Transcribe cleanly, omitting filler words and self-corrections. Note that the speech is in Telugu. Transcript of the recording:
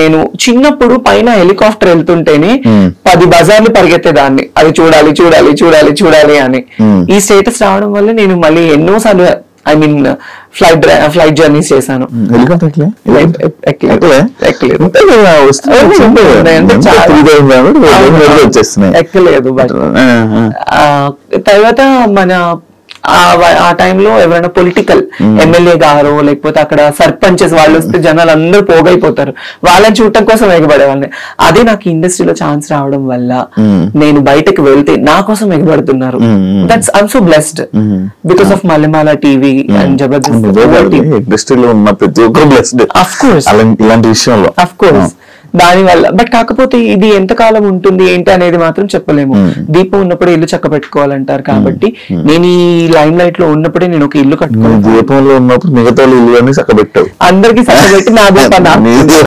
నేను చిన్నప్పుడు పైన హెలికాప్టర్ వెళ్తుంటేనే 10 బజార్లు పరిగెత్తేదాన్ని, అది చూడాలి చూడాలి చూడాలి చూడాలి అని. ఈ స్టేటస్ రావడం వల్ల నేను మళ్ళీ ఎన్నోసార్లు ఫ్లైట్ జర్నీస్ చేశాను. ఎక్కలేదు. బట్ తర్వాత మన ఆ టైంలో ఎవరైనా పొలిటికల్ ఎమ్మెల్యే గారు లేకపోతే అక్కడ సర్పంచెస్ వాళ్ళు వస్తే జనాలు అందరూ పోగైపోతారు, వాళ్ళని చూడటం కోసం ఎగబడేవాళ్ళని. అదే నాకు ఇండస్ట్రీలో ఛాన్స్ రావడం వల్ల నేను బయటకు వెళ్తే నా కోసం ఎగబడుతున్నారు. That's I am so blessed because of Mallemala TV and Jabardasth ఇండస్ట్రీలో ఉన్న ప్రతి ఒక్కరు బ్లెస్డ్ ఆఫ్ కోర్స్ ఇలాంటి విషయంలో. ఆఫ్ కోర్స్ దాని వల్ల. బట్ కాకపోతే ఇది ఎంతకాలం ఉంటుంది ఏంటి అనేది మాత్రం చెప్పలేము. దీపం ఉన్నప్పుడు ఇల్లు చక్క పెట్టుకోవాలంటారు కాబట్టి నేను ఈ లైమ్ లైట్ లో ఉన్నప్పుడే నేను ఒక ఇల్లు కట్టుకోవాలి. దీపంలో ఉన్నప్పుడు మిగతా ఇల్లు అన్ని చక్క పెట్టావు, అందరికి చక్క పెట్టి నా దీపం